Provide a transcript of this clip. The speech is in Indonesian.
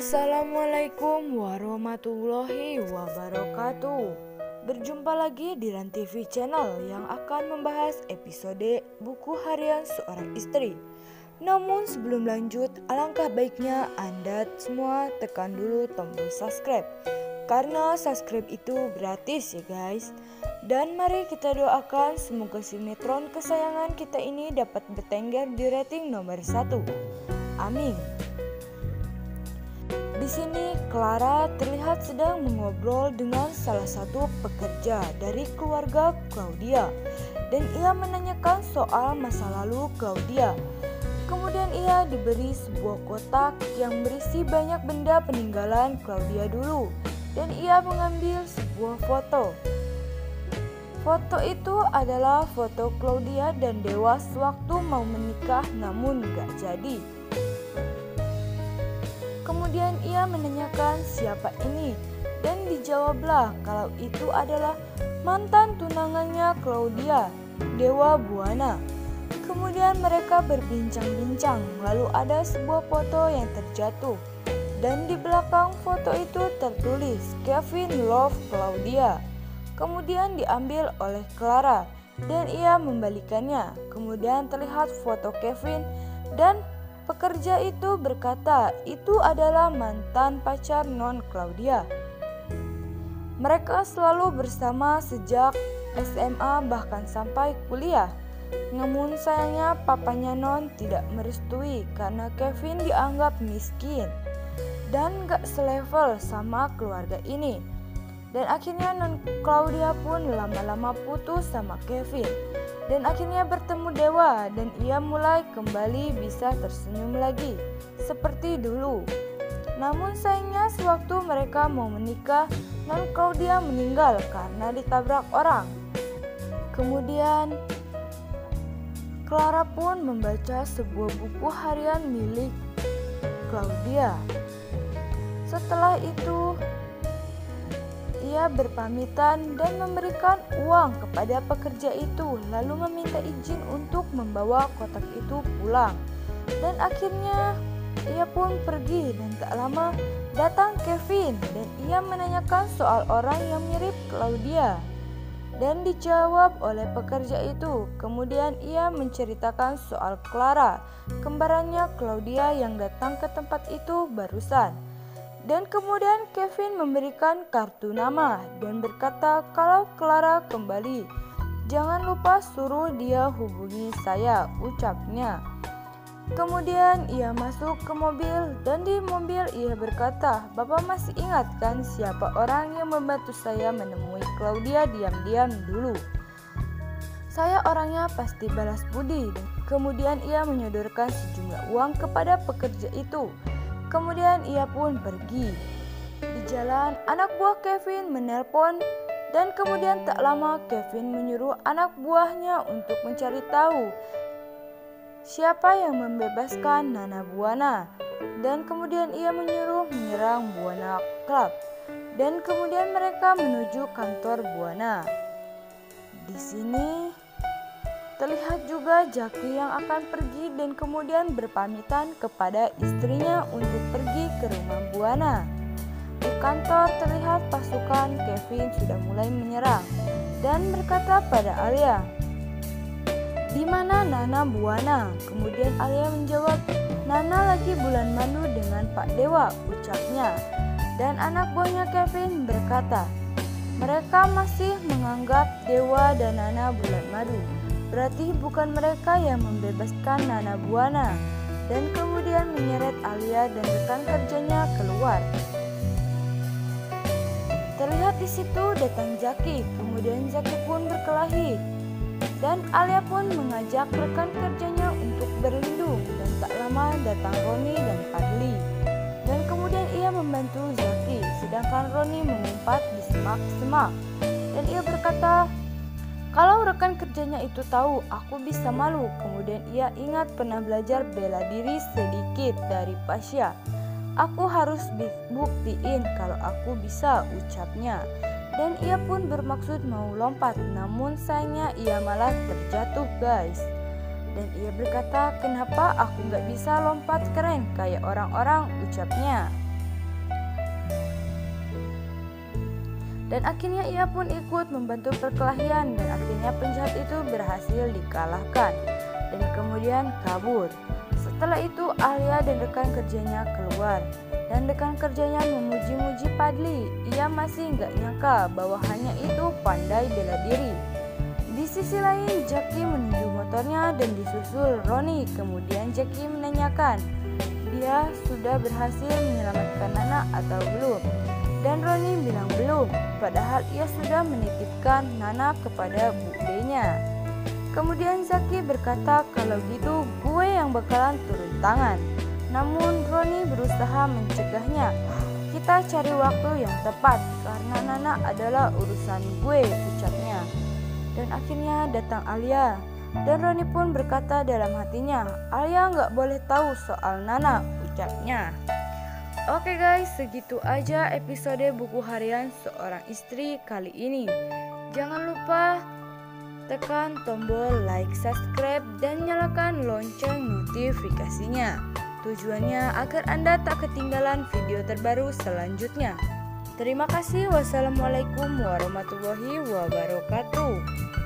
Assalamualaikum warahmatullahi wabarakatuh. Berjumpa lagi di Ran TV Channel yang akan membahas episode buku harian seorang istri. Namun sebelum lanjut, alangkah baiknya Anda semua tekan dulu tombol subscribe, karena subscribe itu gratis ya guys. Dan mari kita doakan semoga sinetron kesayangan kita ini dapat bertengger di rating nomor 1. Amin. Di sini Clara terlihat sedang mengobrol dengan salah satu pekerja dari keluarga Claudia, dan ia menanyakan soal masa lalu Claudia. Kemudian ia diberi sebuah kotak yang berisi banyak benda peninggalan Claudia dulu, dan ia mengambil sebuah foto. Foto itu adalah foto Claudia dan Dewa sewaktu mau menikah namun gak jadi. Kemudian ia menanyakan siapa ini, dan dijawablah kalau itu adalah mantan tunangannya Claudia, Dewa Buana. Kemudian mereka berbincang-bincang, lalu ada sebuah foto yang terjatuh, dan di belakang foto itu tertulis Kevin Love Claudia. Kemudian diambil oleh Clara dan ia membalikannya. Kemudian terlihat foto Kevin dan pekerja itu berkata itu adalah mantan pacar non Claudia. Mereka selalu bersama sejak SMA bahkan sampai kuliah. Namun sayangnya papanya non tidak merestui karena Kevin dianggap miskin dan gak selevel sama keluarga ini. Dan akhirnya non Claudia pun lama-lama putus sama Kevin. Dan akhirnya bertemu Dewa dan ia mulai kembali bisa tersenyum lagi seperti dulu. Namun sayangnya sewaktu mereka mau menikah, non Claudia meninggal karena ditabrak orang. Kemudian Clara pun membaca sebuah buku harian milik Claudia. Setelah itu ia berpamitan dan memberikan uang kepada pekerja itu, lalu meminta izin untuk membawa kotak itu pulang. Dan akhirnya ia pun pergi dan tak lama datang Kevin dan ia menanyakan soal orang yang mirip Claudia. Dan dijawab oleh pekerja itu. Kemudian ia menceritakan soal Clara, kembarannya Claudia yang datang ke tempat itu barusan. Dan kemudian Kevin memberikan kartu nama dan berkata kalau Clara kembali, jangan lupa suruh dia hubungi saya, ucapnya. Kemudian ia masuk ke mobil dan di mobil ia berkata, Bapak masih ingat kan siapa orang yang membantu saya menemui Claudia diam-diam dulu? Saya orangnya pasti balas budi. Kemudian ia menyodorkan sejumlah uang kepada pekerja itu. Kemudian ia pun pergi. Di jalan, anak buah Kevin menelpon dan kemudian tak lama Kevin menyuruh anak buahnya untuk mencari tahu siapa yang membebaskan Nana Buana. Dan kemudian ia menyuruh menyerang Buana Club. Dan kemudian mereka menuju kantor Buana. Di sini terlihat juga Jackie yang akan pergi dan kemudian berpamitan kepada istrinya untuk pergi ke rumah Buana. Di kantor terlihat pasukan Kevin sudah mulai menyerang dan berkata pada Alia, "Di mana Nana Buana?" Kemudian Alia menjawab, "Nana lagi bulan madu dengan Pak Dewa," ucapnya. Dan anak buahnya Kevin berkata, "Mereka masih menganggap Dewa dan Nana bulan madu. Berarti bukan mereka yang membebaskan Nana Buana." Dan kemudian menyeret Alia dan rekan kerjanya keluar. Terlihat di situ datang Jackie. Kemudian Jackie pun berkelahi. Dan Alia pun mengajak rekan kerjanya untuk berlindung. Dan tak lama datang Roni dan Fadli. Dan kemudian ia membantu Jackie, sedangkan Roni mengumpat di semak-semak. Dan ia berkata, kalau rekan kerjanya itu tahu, aku bisa malu. Kemudian ia ingat pernah belajar bela diri sedikit dari Pasha. Aku harus buktiin kalau aku bisa, ucapnya. Dan ia pun bermaksud mau lompat, namun sayangnya ia malah terjatuh guys. Dan ia berkata, kenapa aku gak bisa lompat keren kayak orang-orang, ucapnya. Dan akhirnya ia pun ikut membantu perkelahian dan akhirnya penjahat itu berhasil dikalahkan dan kemudian kabur. Setelah itu Alia dan rekan kerjanya keluar dan rekan kerjanya memuji-muji Padli. Ia masih nggak nyangka bahwa hanya itu pandai bela diri. Di sisi lain Jackie menuju motornya dan disusul Roni. Kemudian Jackie menanyakan dia sudah berhasil menyelamatkan Nana atau belum. Dan Roni bilang belum, padahal ia sudah menitipkan Nana kepada budenya. Kemudian Zaki berkata kalau gitu gue yang bakalan turun tangan. Namun Roni berusaha mencegahnya. Kita cari waktu yang tepat karena Nana adalah urusan gue, ucapnya. Dan akhirnya datang Alia. Dan Roni pun berkata dalam hatinya, Alia nggak boleh tahu soal Nana, ucapnya. Oke guys, segitu aja episode buku harian seorang istri kali ini. Jangan lupa tekan tombol like, subscribe, dan nyalakan lonceng notifikasinya. Tujuannya agar Anda tak ketinggalan video terbaru selanjutnya. Terima kasih. Wassalamualaikum warahmatullahi wabarakatuh.